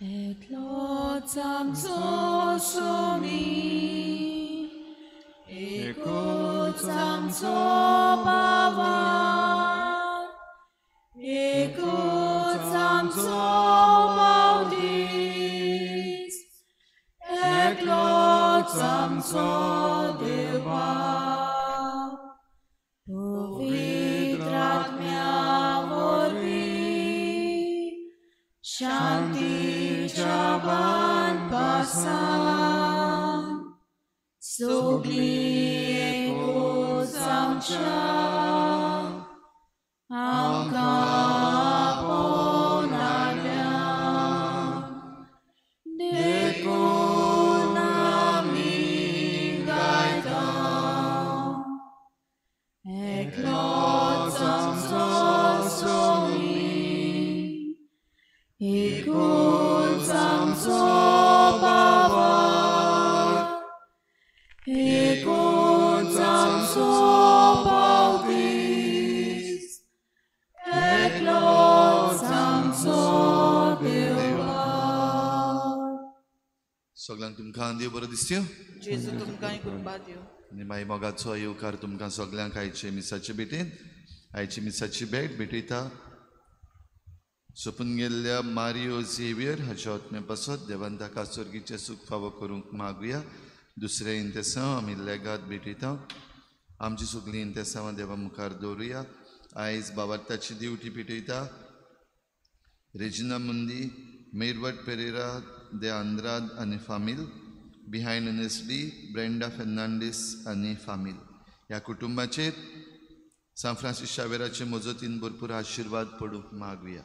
एकलोच आमचो स्वामी, एकूच आमचो भावार, एकूच आमचो मावदीस, एकलोच आमचो देवा, पवित्र आत्म्या वरवीं शांतीच्या बांदपासान सगळीं एकूच आमच्या आमकां आपोवनाल्यान देखून आमी गायता. एकलोच आमचो स्वामी, एकूच आमचो भावार, एकूच आमचो मावदीस, एकलोच आमचो देवा. सगळ्यांक तुमकां देव बरो दिसयो. जेजू तुमकां कृपा दिवं. आनी मागीर मोगाचो येवकार तुमकां सगळ्यांक आयचे मिसाचे भेटेन आयची मिसाची भेट भेटयता. सोपून गेल्ल्या मारियो झेवियर हाच्या आत्मे पासत देवान ताका स्वर्गीचे सूख फावो करूंक मागुया. दुसरे इंतेसांव आमी लेगात भेटयता. आमची सगळीं इंतेसांवां देवा मुखार दवरुया. आयज बाबार्ताची दिवटी भेटयता. रेजिना मुंदी, मेरवट पेरेरा दे आंद्राद आनी फामील, बिहायंड एनएसडी ब्रेंडा फेर्नांडीस आनी फामील. ह्या कुटुंबाचेर सान फ्रांसीस शावेराचे मजतीन भरपूर आशिर्वाद पडूंक मागुया.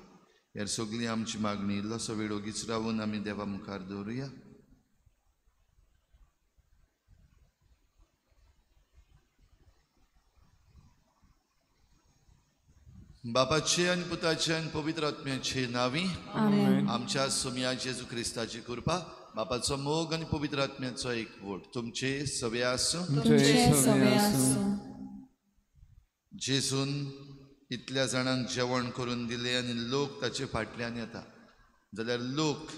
ह्यार सगळी आमची मागणी इल्लोसो वेळ ओगीच रावून आमी देवा मुखार दवरुया. बापाचे आनी पुताचे आनी पवित्र आत्म्याचे नांवी आमच्या सोम्या जेजू क्रिस्ताची कृपा, बापाचो मोग आनी पवित्र आत्म्याचो एकवट तुमचे सवे आसूं. जेजून इतल्या जाणांक जेवण करून दिले आनी लोक ताचे फाटल्यान येता जाल्यार लोक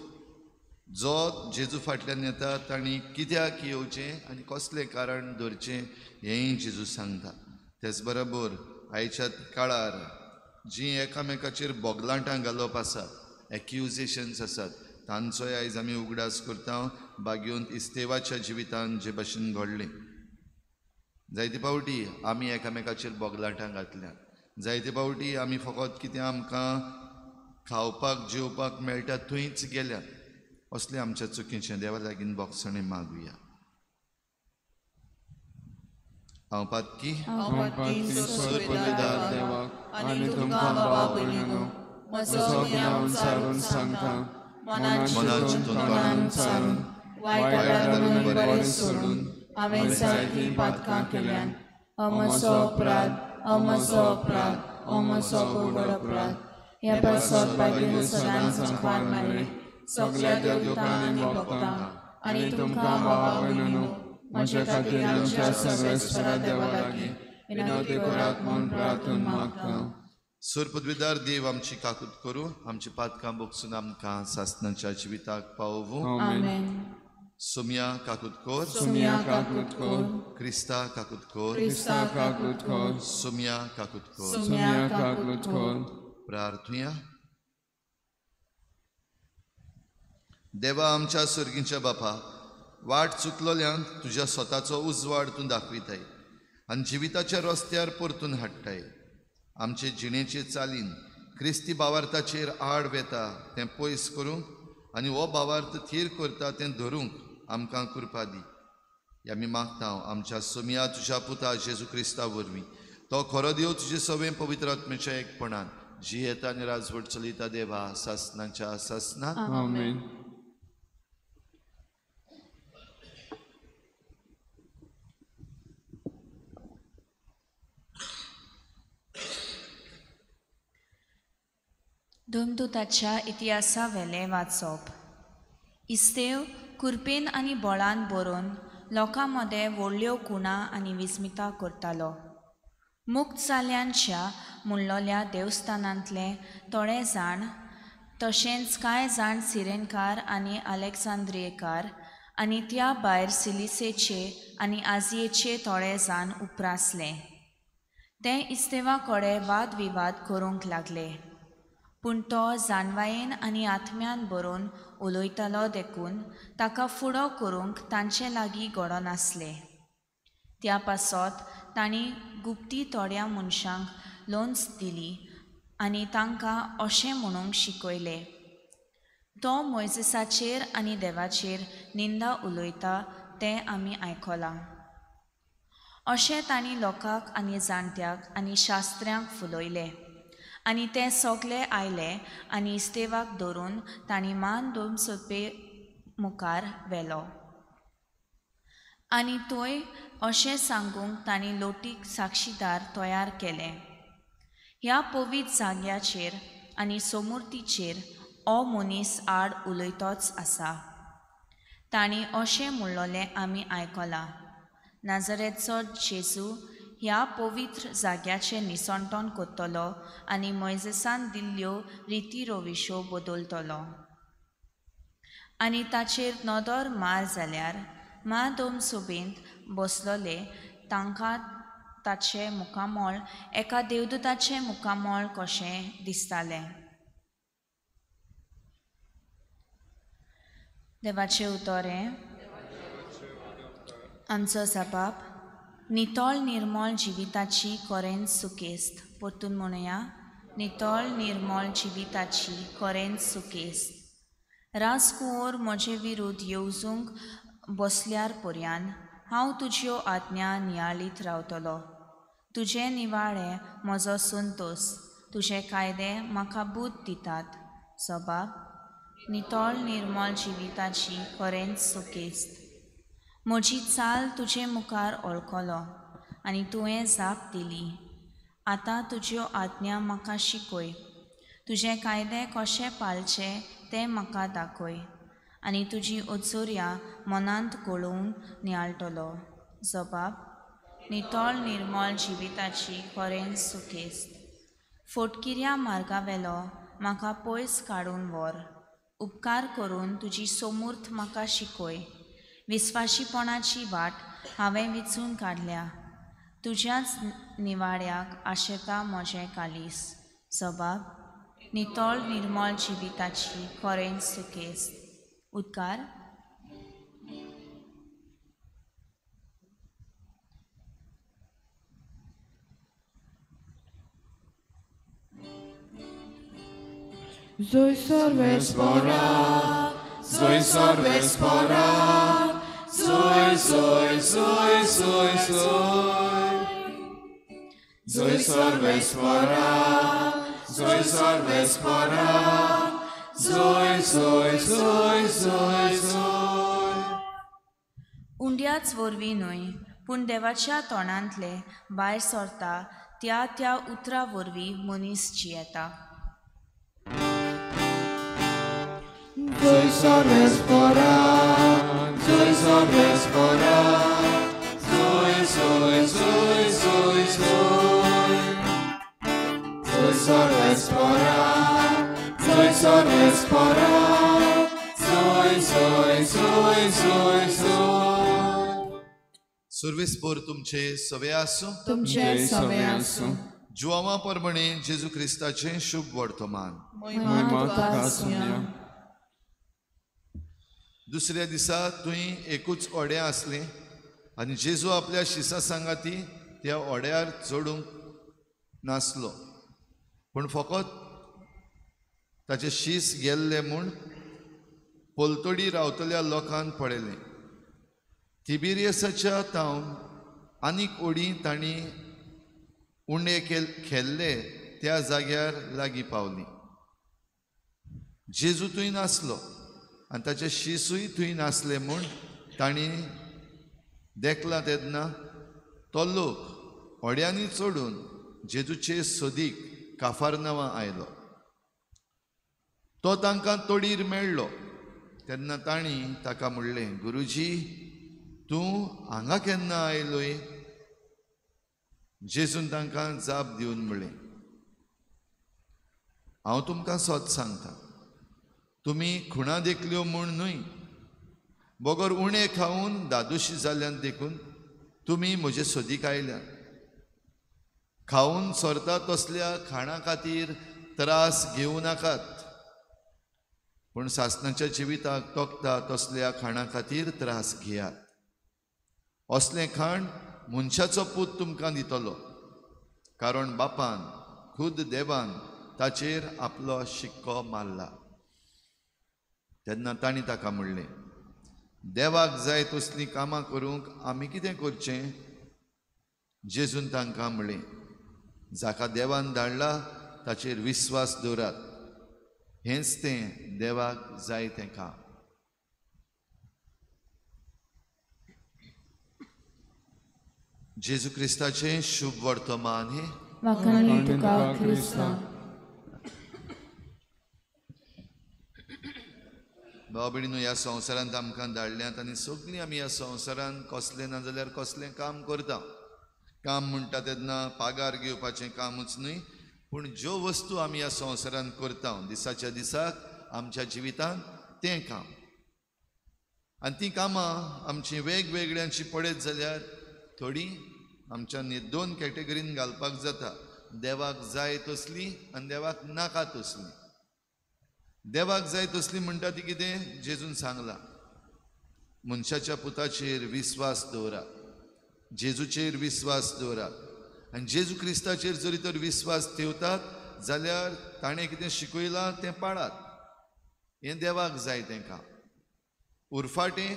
जो जेजू फाटल्यान येता तांणी कित्याक येवचें आनी कसलें कारण धरचें हेंय जेजू सांगता. तेच बरोबर आयच्या काळार जी एकामेकाचेर बोगलांटां घालप आसात, एक्युजेशन्स आसात, तांचोय आयज आमी उगडास करता. बागेंत इस्तेवाच्या जिवितान जे भाशेन घडलें जायते फावटी आमी एकामेकाचेर बोगलांटां घातल्यात. जायते फावटी आमी फकत कितें आमकां खावपाक जेवपाक मेळटा थंयच गेल्यात. असलें आमच्या चुकीचें देवा लागीं बोगसणें मागुया. हांव पातकी सुरपविदार देवाक आनी तुमकां बाबा भयणीनो म्हजो ज्ञान सारून सांगता. मनाची तोंडान सारून वायटांतल्यान बरें सोडून हांवें जायतीं पातकां केल्यान. म्हजो अपराध, म्हजो अपराध, म्हजो उगड अपराध. ह्या पासत बागेन सदांच सांगपाक मेळ्ळें सगळ्या देवतांक आनी भक्तांक आनी तुमकां बाबा भयणीनो म्हजे खातीर आमच्या सर्वेस्परा देवा लागीं विनवती करात म्हूण प्रार्थना मागता. सूर पदवीदार देव आमची काकूत करूं, आमची पातकां बोगसून आमकां सासणाच्या जिविताक पावोवूं. आमेन. सोम्या काकूत कोर, सोम्या काकूत कोर, क्रिस्ता काकूत कोर, क्रिस्ता काकूत कोर, सोम्या काकूत कोर. सोम्या काकूत कोर. प्रार्थुया. देवा आमच्या स्वर्गीच्या बापा, वाट चुकलोल्यांक तुज्या स्वताचो उजवाड तूं दाखयताय आनी जिविताच्या रस्त्यार परतून हाडटाय. आमचे जिणेचे चालीन क्रिस्ती भावार्थाचेर आड वेता तें पयस करूंक आनी हो भावार्थ थीर करता तें धरूंक आमकां कृपा दी. आमी मागता आमच्या सोम्या तुज्या पुता जेजू क्रिस्ता वरवीं. तो खरो देव तुजे सवें पवित्र आत्म्याच्या एकपणान जी येता आनी राजवट चलयता देवा सासणाच्या सासणात. आमेन. धर्मदूताच्या इतिहासा वेले वाचप. इस्तेव कुरपेन आनी बळान बरोवन लोकां मदें व्हडल्यो कुणां आनी विस्मितां करतालो. मुक्त जाल्ल्यांच्या म्हणलोल्या देवस्थानांतले थोडे जाण तशेंच कांय जाण सिरेनकार आनी अलेक्झांद्रियेकार आनी त्या भायर सिलिसेचे आनी आजियेचे थोडे जाण उपरासले. ते इस्तेवा कडेन वादविवाद करूंक लागले. पूण तो जाणवायेन आनी आत्म्यान बरोवन उलयतालो देखून ताका फुडो करूंक तांचे लागीं घोडो नासले. त्या पासत तांणी गुप्ती थोड्या मनशांक लोन्स दिली आनी तांकां अशें म्हणूंक शिकयले, तो मोइसेसाचेर आनी देवाचेर निंदा उलयता तें आमी आयकलां. अशें तांणी लोकांक आनी जाणट्याक आनी शास्त्र्यांक फुलयले. आनी ते सगळे आयले आनी इस्तेवाक धरून तांणी मान दोन सोपे मुखार व्हेलो. आनी थंय अशें सांगूंक तांणी लोटीक साक्षीदार तयार केले. ह्या पवित्र जाग्याचेर आनी समूर्तीचेर हो मनीस आड उलयतोच आसा. तांणी अशें म्हणलोलें आमी आयकलां, नाजरेचो जेजू ह्या पवित्र जाग्याचें निसंतोण करतलो आनी मोइसेसान दिल्ल्यो रिती रोविशो बदलतलो. आनी ताचेर नदर मार जाल्यार मादोम सोबेंत बसलोले तांकां ताचें मुखामोळ एका देवदूताचें मुखामोळ कशें दिसतालें. देवाचें उतोरें. आमचो जबाब, नितळ निर्मळ जिविताची कोरेंत सुकेस्त. परतून म्हणुया, नितळ निर्मळ जिविताची कोरेंत सुकेस्त. राजकुंवर म्हजे विरुद्ध येवजूंक बसल्यार पर्यान हांव तुज्यो आज्ञा नियाळीत रावतलो. तुजे निवाळे म्हजो संतोश, तुजे कायदे म्हाका बूद दितात. जबाब, नितळ निर्मळ जिविताची कोरेंत सुकेस्त. म्हजी चाल तुजे मुखार ओळखलो आनी तुवें जाप दिली. आतां तुज्यो आज्ञा म्हाका शिकय. तुजे कायदे कशे पाळचे तें म्हाका दाखय आनी तुजी ओचोऱ्या मनांत घोळोवन नियाळटलो. जबाब, नितळ निर्मळ जिविताची कोरेंत सुकेस्त. फोटकिऱ्या मार्गावेलो म्हाका पयस काडून व्हर. उपकार करून तुजी समूर्थ म्हाका शिकय. विस्वाशीपणाची वाट हांवें विचून काडल्या. तुज्याच निवाड्याक आशेता म्हजें कालीस. जबाब, नितळ निर्मळ जिविताची कोरेंत सुकेस्त. उद्गार. Zoisor vespora, zoisor vespora, zoi, zoi, zoi, zoi, zoi. Zoisor vespora, zoisor vespora, zoi, zoi, zoi, zoi, zoi. उंड्याच वरवीं न्हय पूण देवाच्या तोंडांतले भायर सरता त्या उतरा वरवीं मनीस जियेता. Zoisor vespora, zoisor vespora, zoi, zoi, zoi, zoi, zoi. Zoisor vespora, zoisor vespora, zoi, zoi, zoi, zoi, zoi. सर्वेस्पोर तुमचे सवे आसूं. तुमचे सवे आसूं. जुवामा परमणे जेजू क्रिस्ताचें शुभ वर्तमान. महिमा तुका आसूं. दुसऱ्या दिसा थंय एकूच ओडे आसलें आनी जेजू आपल्या शिसा सांगाती त्या ओड्यार चडूंक नासलो, पूण फकत ताचे शीस गेल्ले म्हूण पोलतोडी रावतल्या लोकांक पळयलें. तिबिरियसाच्या तावन आनीक ओडी तांणी उंडे खेल्ले त्या जाग्यार लागीं पावली. जेजू थंय नासलो आनी ताचे शिसूय थंय नासले म्हूण तांणी देखला तेन्ना तो लोक ओड्यांनी चडून जेजूचे सोदीक काफारनांवां आयलो. तो तांकां तोडीर मेळ्ळो तेन्ना तांणी ताका म्हणलें, गुरुजी, तूं हांगा केन्ना आयलोय? जेजून तांकां जाप दिवन म्हणलें, हांव तुमकां सोत सांगतां, तुमी खुणा देखल्यो म्हूण न्हय, बोगोर उणें खावन दादोशी जाल्ल्यान देखून तुमी म्हजे सोदीक आयल्यात. खावन सोरता तसल्या खाणा खातीर त्रास घेवं नाकात, पूण सासणाच्या जिविताक तोखता तसल्या खाणा खातीर त्रास घेयात. असलें खाण मनशाचो पूत तुमकां दितलो, कारण बापान खुद देवान ताचेर आपलो शिक्को मारला. तेन्ना तांणी ताका म्हणलें, देवाक जाय तसलीं कामां करूंक आमी कितें करचें? जेजून तांकां म्हणलें, जाका देवान धाडला ताचेर विस्वास दवरात, हेंच तें देवाक जाय तें काम. जेजू क्रिस्ताचें शुभ वर्तमान हे वखणी तुका क्रिस्ता. भाव भयणीनो, ह्या संवसारांत आमकां धाडल्यांत आनी सगळीं आमी ह्या संवसारांत कसलें ना जाल्यार कसलें काम करता. काम म्हणटा तेन्ना पागार घेवपाचें कामूच न्हय, पूण ज्यो वस्तू आमी ह्या संवसारांत करता दिसाच्या दिसाक आमच्या जिवितांत तें काम. आनी तीं कामां आमची वेगवेगळ्यांची पळयत जाल्यार थोडीं आमच्यान दोन कॅटेगरीन घालपाक जाता, देवाक जाय तसली आनी देवाक नाका तसली. देवाक जाय तसली म्हणटा ती कितें? जेजून सांगलां, मनशाच्या पुताचेर विस्वास दवरात, जेजूचेर विस्वास दवरात. आनी जेजू क्रिस्ताचेर जरी तर विस्वास ठेवतात जाल्यार ताणें कितें शिकयलां तें पाळात. हें देवाक जाय तें काम. उरफाटें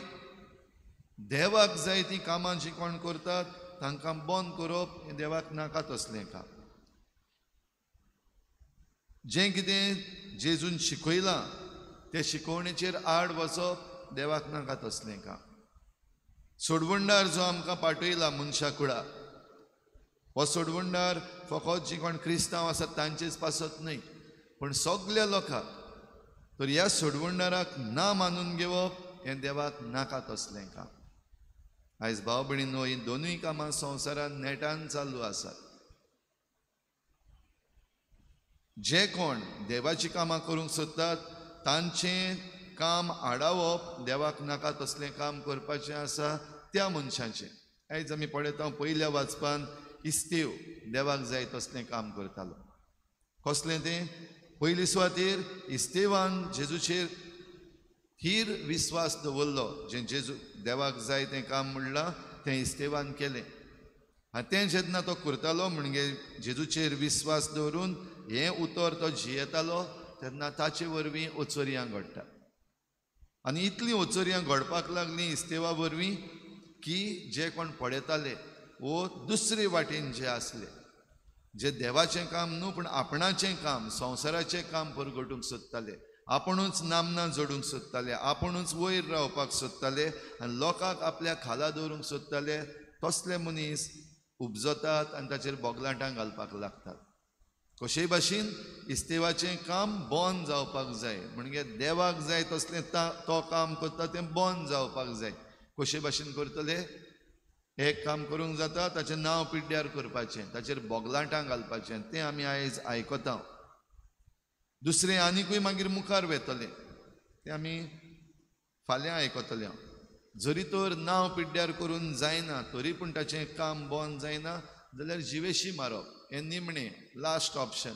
देवाक जाय तीं कामां जीं कोण करतात तांकां बंद करप हें देवाक नाका तसलें काम. जें कितें जेजून शिकयलां ते शिकोवणेचेर आड वचप देवाक नाका तसलें काम. सोडवंडार जो आमकां पाठयला मनशा कुळाक, हो सोडवंडार फकत जीं कोण क्रिस्तांव आसात तांचेच पासत न्हय, पूण सगल्या लोकांक. तर ह्या सोडवंडाराक ना मानून घेवप हें देवाक नाका तसलें काम. आयज भाव भयणीनो, हीं दोनूय कामां संवसारांत नेटान चालू आसात. जे कोण देवाची कामां करूंक सोदतात तांचें काम आडावप देवाक नाका तसलें काम करपाचें आसा त्या मनशाचें. आयज आमी पळयता पयल्या वाचपान इस्तेव देवाक जाय तसलें काम करतालो. कसलें तें? पयली सुवातेर इस्तेवान जेजूचेर थीर विस्वास दवरलो. जें जेजू देवाक जाय तें काम म्हणलां तें इस्तेवान केलें. आनी तें जेन्ना तो करतालो म्हणजे जेजूचेर विस्वास दवरून हें उतर तो जियेतालो तेन्ना ताचे वरवीं ओचोरयां घडटा. आनी इतलीं ओचोरयां घडपाक लागलीं इस्तेवा वरवीं की जे कोण पळयताले वो दुसरे वाटेन जे आसले, जे देवाचें काम न्हू पूण आपणाचें काम, संवसाराचें काम परगटूंक सोदताले, आपुणूच नामना जोडूंक सोदताले, आपुणूच वयर रावपाक सोदताले आनी लोकांक आपल्या खाला दवरूंक सोदताले, तसले मनीस उपजतात आनी ताचेर बोगलांटां घालपाक लागतात. कशेय भाशेन इस्तेवाचें काम बंद जावपाक जाय, म्हणजे देवाक जाय तसलें तो काम करता तें बंद जावपाक जाय. कशे भाशेन करतले? एक काम करूंक जाता ताचें नांव पिड्ड्यार करपाचें, ताचेर बोगलांटां घालपाचें, तें आमी आयज आयकता. दुसरें आनिकूय मागीर मुखार वेतलें, तें आमी फाल्यां आयकतलें. जरी तर नांव पिड्ड्यार करून जायना तरी पूण ताचें काम बंद जायना जाल्यार जिवेशी मारप हें निमणें, लास्ट ऑप्शन.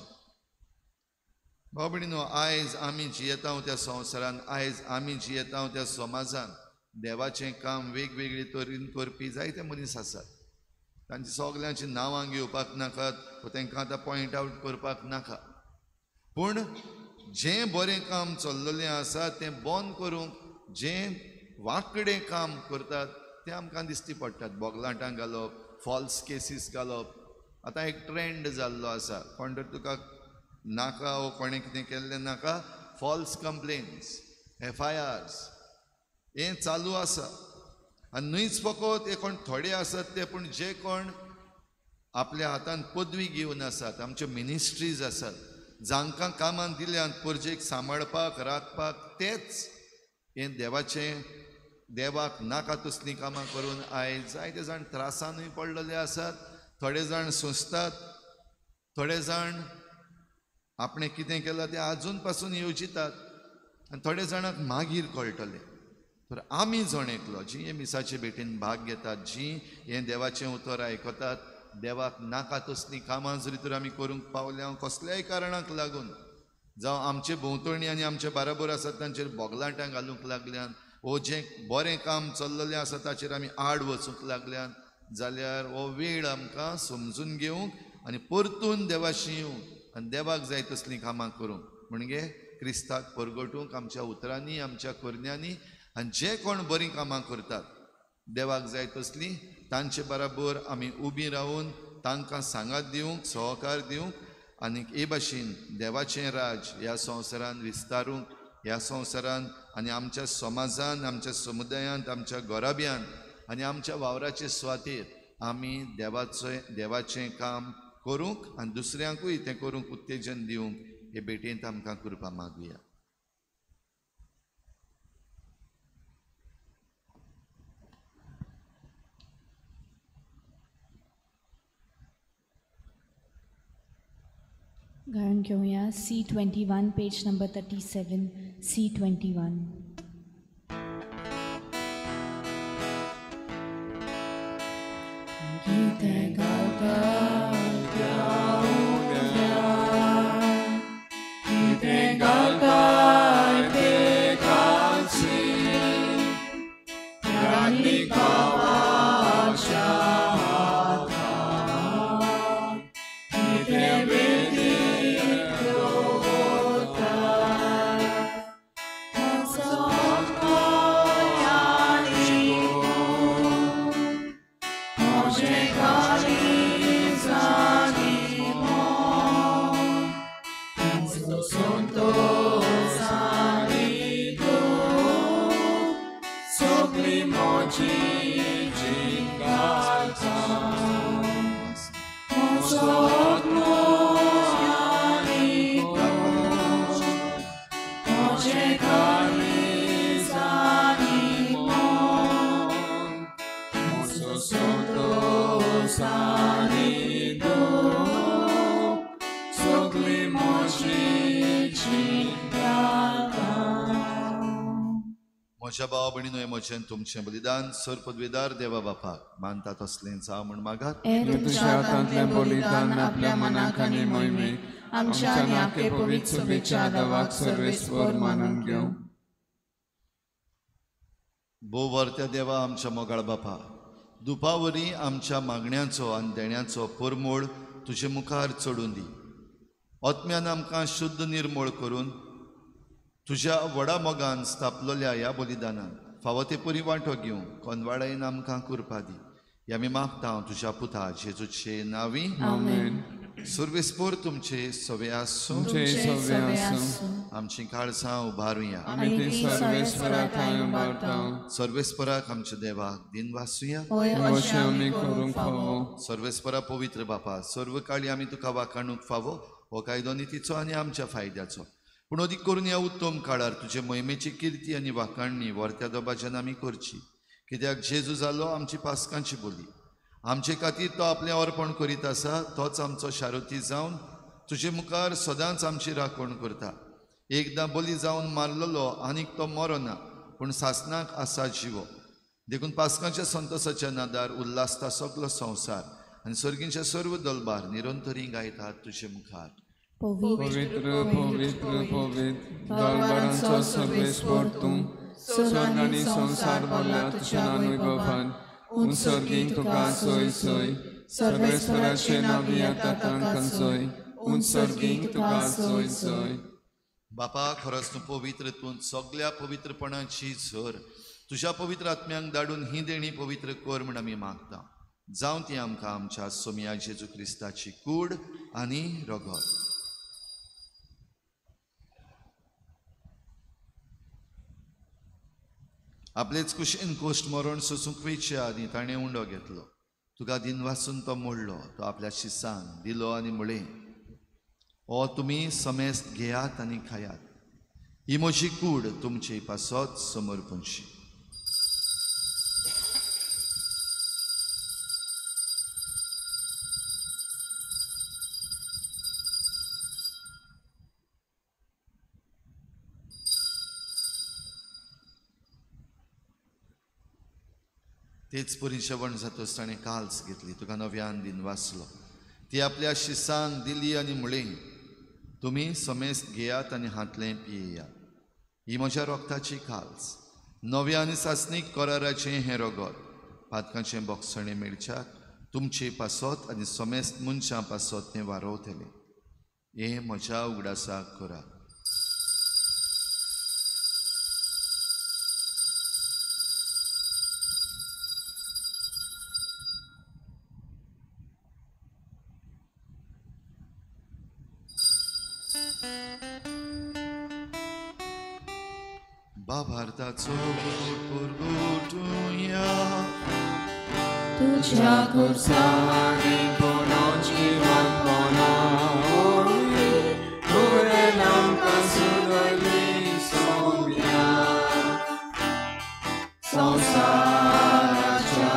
भाव भयणीनो, आयज आमी जियेता त्या संवसारान, आयज आमी जियेता त्या समाजान देवाचें काम वेगवेगळे तरेन करपी जायते मनीस आसात. तांची सगल्यांची नांवां घेवपाक नाकात, तांकां आतां पॉयंट आवट करपाक नाका, पूण जें बरें काम चल्ललें आसा तें बंद करूंक जें वांकडें काम करतात तें आमकां दिश्टी पडटात. बोगलांटां घालप, फॉल्स केसीस घालप, आतां एक ट्रेंड जाल्लो आसा. कोण तर तुका नाका वो कोणें कितें केल्लें नाका, फॉल्स कंप्लेन्स, FIRs हें चालू आसा. आनी न्हयच फकत हे कोण थोडे आसात ते, पूण जे कोण आपल्या हातान पदवी घेवन आसात, आमच्यो मिनिस्ट्रीज आसात, जांकां कामान दिल्यांत परजेक सांबाळपाक राखपाक, तेच हें देवाचें, देवाक नाका तसलीं कामां करून आयज जायते जाण त्रासानूय पडलेले आसात. थोडे जाण सोंसतात, थोडे जाण आपणें कितें केलां तें आजून पासून येवजितात. आनी थोड्या जाणांक मागीर कळटलें. तर आमी जण एकलो जी हे मिसाचे भेटेन भाग घेतात, जी हें देवाचें उतर आयकतात, देवाक नाका तसलीं कामां जरी तर आमी करूंक पावल्या कसल्याय कारणाक लागून, जावं आमचे भोंवतणी आनी आमचे बाराबर आसात तांचेर बोगलांटां घालूंक लागल्यान, वो जें बरें काम चल्ललें आसा ताचेर आमी आड वचूंक लागल्यान, जाल्यार हो वेळ आमकां समजून घेवंक आनी परतून देवाशी येवंक आनी देवाक जाय तसलीं कामां करूंक, म्हणजे क्रिस्ताक परगटूंक आमच्या उतरांनी, आमच्या करण्यांनी. आनी जे कोण बरीं कामां करतात देवाक जाय तसलीं, तांचे बराबर आमी उबीं रावून तांकां सांगात दिवंक, सहकार दिवंक आनी हे भाशेन देवाचें राज ह्या संवसारान विस्तारूंक, ह्या संवसारान आनी आमच्या समाजान, आमच्या समुदायांत, आमच्या घोराब्यान आनी आमच्या वावराचे सुवातेर आमी देवाचें काम करूंक आनी दुसऱ्यांकूय तें करूंक उत्तेजन दिवंक हे भेटेंत आमकां कृपा मागुया. गायन घेऊया C21 पेज नंबर 37 C21. म्हज्या भावा भयणीनो, हे म्हजें तुमचें बलिदान सर पदवीदार देवा बापाक मानता तसलें जावं म्हण मागात. तुझ्या हातांतलें बलिदान आपल्या मनाक आनी मोहिमेक आमच्या नाके पवित्र सभेच्या आदावाक सर्वेस्वर मानून घेवं. भोवरत्या देवा आमच्या मोगाळ बापा, दुपावरी आमच्या मागण्यांचो आनी देण्याचो परमोळ तुजे मुखार चडून दी. आत्म्यान आमकां शुद्ध निर्मळ करून तुज्या व्हडा मोगान स्थापलेल्या ह्या बलिदानान फावो ते परी वांटो घेवंक कोनवाडायन आमकां कृपा दी. ह्या आमी मागता तुज्या पुता जेजूचे नांवी. आमेन. सर्वेस्पर तुमचे सवे आसूं. आमची काळजां उबारुया. आमी ती सर्वेस्पराक उबारता. सर्वेस्पराक आमच्या देवाक दिन वासुया. अशें आमी करूंक फावो. सर्वेस्परा पवित्र बापा, सर्व काळी आमी तुका वाखाणूक फावो हो कायदो नितीचो आनी आमच्या फायद्याचो. पूण अदीक करून ह्या उत्तम काळार तुजे महिमेची किर्ती आनी वाखाणणी वर्त्या दोबाच्यान आमी करची. कित्याक जेजू जालो आमची पासकांची बोली. आमचे खातीर तो आपलें अर्पण करीत आसा, तोच आमचो शारोती जावन तुजे मुखार सदांच आमची राखण करता. एकदां बली जावन मारलेलो आनीक तो मरो ना, पूण सासणाक आसा जिवो. देखून पासकांच्या संतोसाच्या नादार उल्हासता सगलो संवसार आनी सर्गींचे सर्व दलबार निरंतरी गायतात तुजे मुखार. पवित्र पवित्र पवित्र दरबारांचो सर्वेस्पर तूं, स्वर्ग आनी संवसार भरला तुज्या अनुग्रहान. उंचर्गींक तुका सोय सोय, सर्वेस्पराचे नांवी आतां तांकां सोय. उंचर्गींक तुका सोय सोय. बापा, खरोच तूं पवित्र, तूं सगळ्या पवित्रपणाची झर तुज्या पवित्र आत्म्यांक धाडून ही देणी पवित्र कर म्हण आमी मागता. जावं ती आमकां आमच्या सोमया जेजू क्रिस्ताची कूड आनी रगत. आपलेच कुशीन कोश्ट मरण सोसूंक वेचे आनी ताणें उंडो घेतलो. तुका दिन वाचून तो मोडलो. तो आपल्या शिसांक दिलो आनी म्हळें, हो तुमी समेस्त घेयात आनी खायात. ही म्हजी कूड तुमचे पासत समर्पणशी. तेच परी जेवण जातोच ताणें काल्स घेतली, तुका नव्यान दिन वाचलो. ती आपल्या शिसांक दिली आनी म्हळें, तुमी समेस्त घेयात आनी हातलें पियेयात. ही म्हज्या रोगताची काल्स, नव्या आनी सासणीक कराराचें हें रगत. पातकाचें बोगसणें मेळच्याक तुमची पासत आनी समेस्त मनशां पासत तें वारोवतलें. हें म्हज्या उगडासाक करा. भारताचो पुरगुटूया तुझ्या खुर्सानी पोनोच जीवन पोनोई, तुरे आमकां सुदरली सोम्या. संवसाराच्या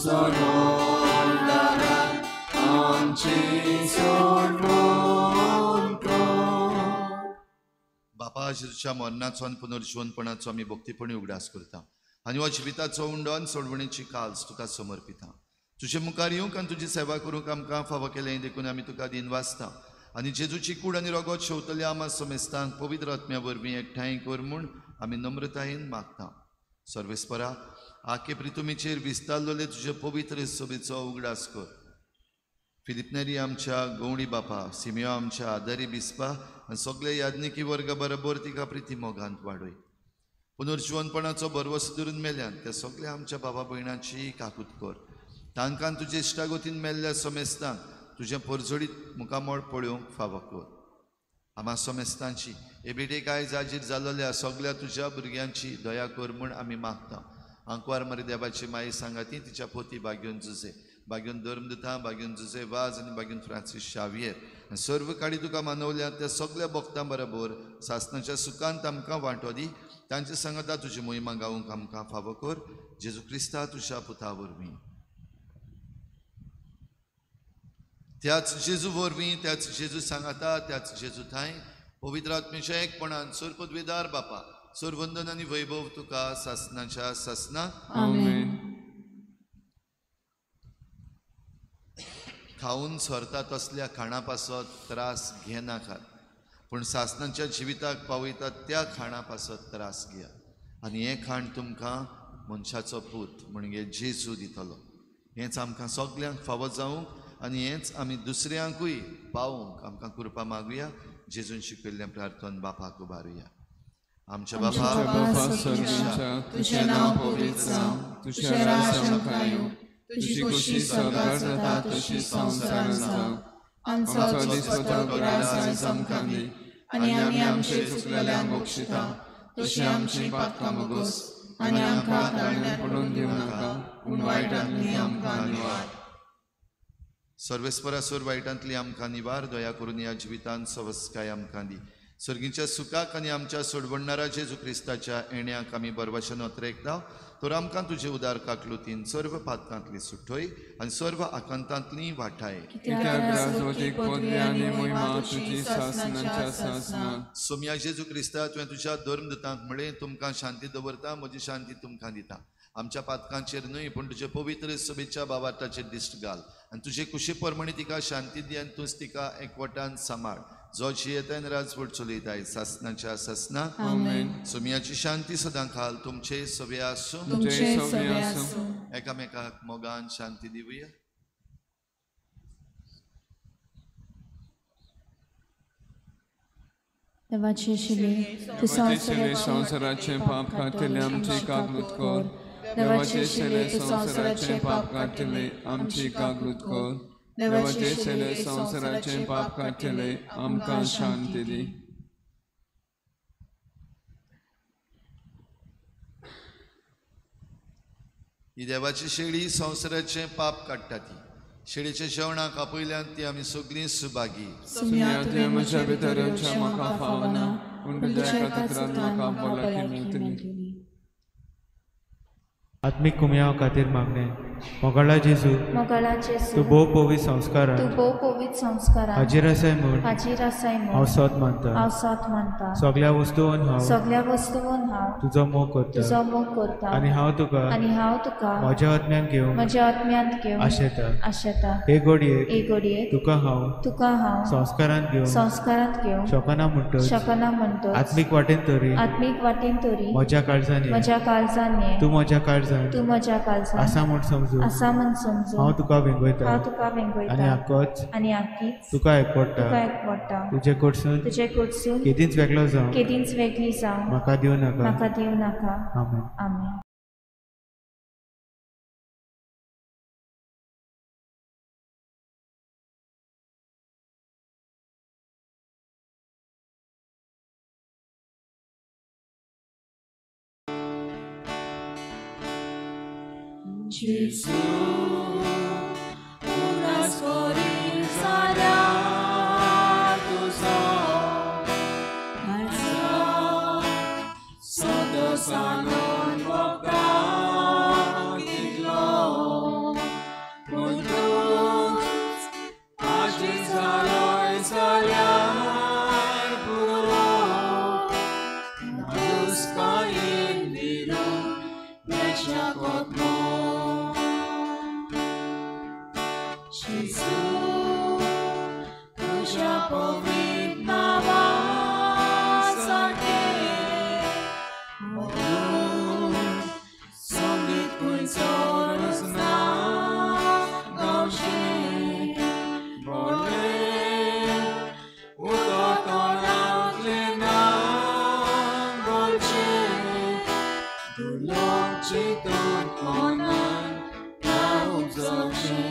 सोडवणारान आमची सोडवण कर. बापा जेजूच्या मरणाचो आनी पुनर्जीवनपणाचो आमी भक्तीपणी उगडास करता आनी हो जिविताचो उंडोन सोडवणेची काल्स तुका समर्पिता. तुजे मुखार येवंक आनी तुजी सेवा करूंक आमकां फावो केलें देखून आमी तुका दिन वाचता. आनी जेजूची कूड आनी रगत शेवतल्या आमा समेस्तांक पवित्र आत्म्या वरवीं एकठांय कर म्हूण आमी नम्रतायेन मागता. सर्वेस्परा, आखे प्रितुमेचेर विस्तारलोले तुजे पवित्र सभेचो उगडास कर. फिलिपनेरी आमच्या गवणी बापा, सिमियो आमच्या आदारी बिस्पा आनी सगळे याज्ञिकी वर्ग बरोबर तिका प्रिती मोगांत वाडय. पुनर्जीवनपणाचो बरवस धरून मेल्यान त्या सगळ्या आमच्या बाबा भयणांची काकूत कर. तांकां तुजे इश्टागोतीन मेल्ल्या समेस्तांक तुजें परजोडीत मुखामोळ पळोवंक फावो कर. आमा समेस्तांची हे बेटेक आयज हाजीर जाल्ल्या सगळ्या तुज्या भुरग्यांची दया कर म्हूण आमी मागता. आंकवार मरे देवाची माई सांगाती तिच्या पोती बाग्योन जुजे, बाग्योन धर्मदुता, बाग्योन जुजे वाज आनी बाग्योन फ्रांसीस शावियर आनी सर्व काळी तुका मानवल्या त्या सगळ्या भक्तां बरोबर सासणाच्या सुखांत आमकां वांटो दी. तांचे सांगता तुजी मोहिमा गावूंक आमकां फावो कर. जेजू क्रिस्ता तुज्या पुता वरवीं, त्याच जेजू वरवीं, त्याच जेजू सांगता, त्याच जेजू थंय पवित्र आत्मेच्या एकपणान सर्पद्वेदार बापा, सर्वंदन आनी वैभव तुका सासणाच्या सासना. आमेन. खाऊन सरता तसल्या खाणा पासत त्रास घेनाकात, पूण सासणाच्या जिविताक पावयतात त्या खाणा पासत त्रास घेया. आनी हें खाण तुमकां मनशाचो पूत म्हणजे जेजू दितलो. हेंच आमकां सगल्यांक फावो जावंक आनी हेंच आमी दुसऱ्यांकूय पावोवंक आमकां कृपा मागुया. जेजून शिकयल्लें प्रार्थन बापाक उबारुया. आमच्या बापा स्वर्गीच्या, तुझें नांव पवित्र जावं, तुझें राज्य आमकां येवं, तुझी खुशी स्वर्गार जाता तशी संवसारांत जावं. आमचो दिसपतो त्रास आयज आमकां दी, आनी आमी आमचे चुकलेल्यांक बक्षिता, तशी आमची पातकां मागोस, आनी आमकां ताळण्यांत पडून दिवं नाका, पूण वायटांतली आमकां निवार. सर्वेस्परा सोर वायटांतली आमकां निवार. दया करून ह्या जिवितांत सवस्काय आमकां दी. सर्गीच्या सुखाक आनी आमच्या सोडवणारा जेजू क्रिस्ताच्या येण्याक आमी बरवशेन ओतरेकता. तर आमकां तुजे उदार काकलुतीन सर्व पातकांतली सुटोय आनी सर्व आकांतांतली वाटाय. सोम्या जेजू क्रिस्ता, तुवें तुज्या धर्मदूतांक म्हळें, तुमकां शांती दवरता, म्हजी शांती तुमकां दिता. आमच्या पातकांचेर न्हय पूण तुजे पवित्र सभेच्या बाबाताचेर दिश्ट घाल आनी तुजे कुशी परमणी तिका शांती दी आनी तूंच तिका एकवटान सांबाळ. जो जियेतान राजवट चलयताय सासणाच्या सासना. सोम्याची शांती सदां घाल तुमचे सभे आसूं. एकामेकाक मोगान शांती दिवया. देवाचे शिले तू संवसाराचे पाप काडटले आमची कागूत कर. देवाचे शिले तू संवसाराचे पाप काडटले आमची कागूत कर. देवाचे शिले संवसाराचे पाप काडटले आमकां शांती दी. ही देवाची शेळी संवसाराचे पाप काडटा ती. शेळीच्या जेवणाक आपयल्यान ती आमी सगळीं सुभागी. म्हज्या भितर येवचें म्हाका फावना, पूण तुज्या तक्रार म्हाका भलायकी मेळटली. आत्मिक कुमयां खातीर मागणे मोगाळा जेजू मोगाळा तूं जेजू भोव पवित्र संस्कारान तूं भोव पवित्र संस्कारान हाजीर आसाय म्हूण हाजीर आसाय हांव म्हूण सोत मानता हांव सोत मानता सगळ्या वस्तूंन हांव सगळ्या वस्तूंन हांव तुजो मोग करता तुजो मोग करता आनी हांव तुका आनी हांव तुका म्हज्या आत्म्यान घेवन म्हज्या आत्म्यांत घेवन आशेता आशेता हे घडयेक एक घडयेक तुका हांव तुका हांव संस्कारान घेवन संस्कारांत घेवन शोकना म्हणटच शकना म्हणटच आत्मीक वाटेन तरी आत्मीक वाटेन तरी म्हज्या काळजांनी म्हज्या काळजान ये तूं म्हज्या काळजान तूं म्हज्या काळजान आसा म्हूण समजू आसा म्हूण समजू हांव तुका वेंगयता हांव तुका आनी वेंगयता आक्कोच आनी आख्खीच तुका तुका एकपडटा एकवडटा तुजे कडसून तुजे कडसून केदींच वेगळो जावं केदींच वेगळी जावं म्हाका दिवं नाका म्हाका दिवं नाका आमेन आमेन. Gesù, una scorizza tu so, sotto sanon boca di glo, puntus agis aloi saliar puro, nadus cain virum, vecchia cotmo. Gesù, tuja powinna Sonit kuin soros na gaushi Bole utotonaut lena golce Dulok citot konan nauk zoce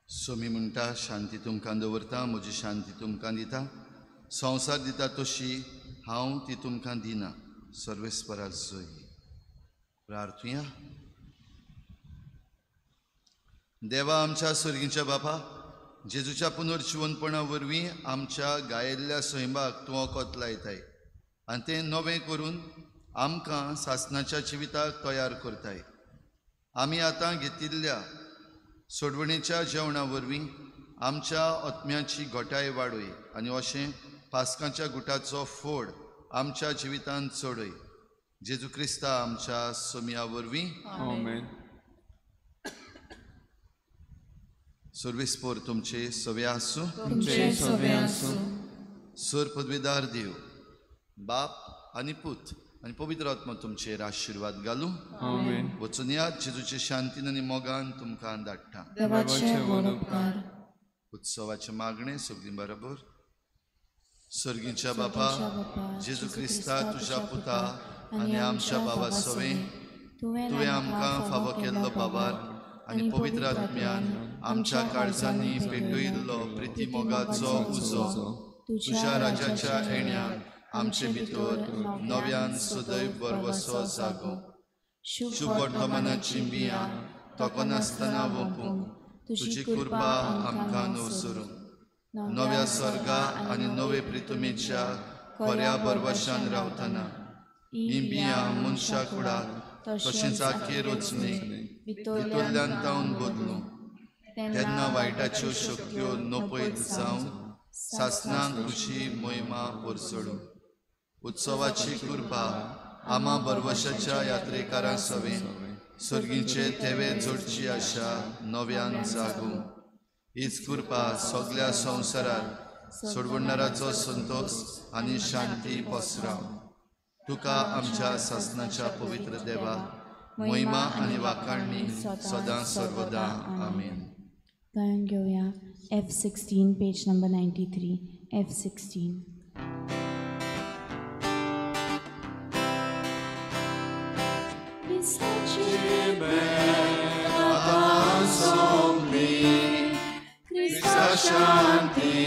so मी म्हणटा शांती तुमकां दवरता म्हजी शांती तुमकां दिता संवसार दिता तशी हांव ती तुमकां दिना सर्वेस्परा जोई प्रार्थुया देवा आमच्या स्वर्गीच्या बापा जेजूच्या पुनर्जीवनपणा वरवीं आमच्या गायिल्ल्या सैमाक तूं वखद लायताय आनी तें नवें करून आमकां सासणाच्या जिविताक तयार करताय आमी आतां घेतिल्ल्या सोडवणेच्या जेवणा वरवीं आमच्या आत्म्याची घोटाय वाडय आनी अशें पास्काच्या गुटाचो फोड आमच्या जिवितांत चडय जेजू क्रिस्ता आमच्या सोमिया वरवीं आमेन. सर्वेस्पोर तुमचे सवे आसूं तुमचे सवे आसूं. सर पदवीदार देव बाप आनी पूत आनी पवित्र आत्मा तुमचेर आशिर्वाद घालूं आमेन. वचून याद जेजूचे शांतीन आनी मोगान तुमकां धाडटा देवाचे उपकार उत्सवाचे मागणे सगळीं बरोबर सर्गीच्या बापा जेजू क्रिस्ता तुझ्या पुता आनी आमच्या बाबा सवे तुवें आमकां फावो केल्लो बाबार आनी पवित्र आत्म्यान आमच्या काळजांनी पेटयल्लो प्रिती मोगाचो उजो तुज्या राजाच्या येण्याक आमचे भितर नव्यान सदैव बरवसो जागो. शुभ वर्तमानाची बियां तोकोनासतना वपूंक तुजी कृपा आमकां नवसरूंक. नव्या स्वर्गा आनी नवे प्रितुमेच्या खऱ्या बरवशान रावतना ही बियां मनशा कुळाक तशेंच आख्खे रचणे भितरल्यान तावन बदलूं. तेन्ना वायटाच्यो शक्त्यो नपयत जावन सासणांक खुशी मोहिमा परसडूं. उत्सवाची कृपा आमा बरवशाच्या यात्रेकारां सवेन सर्गीचे तेवे जोडची आशा नव्यान जागूं. हीच कृपा सगळ्या संवसारांत सोडवणाराचो संतोष आनी शांती पसराव. तुका आमच्या सासणाच्या पवित्र देवा महिमा आनी वाखाणणी सदां सर्वदा. आमेन. गायन घेऊया F16 page number 93. F16. Shanti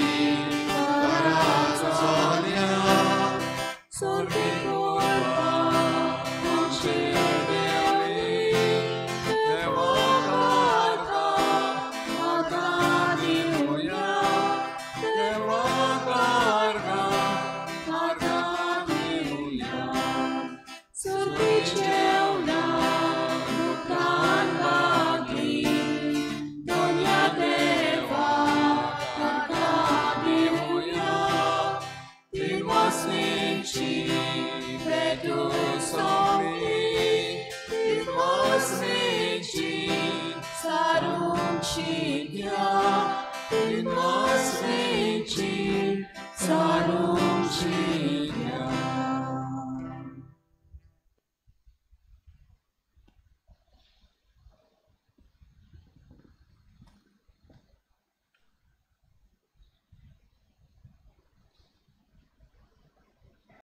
It was me.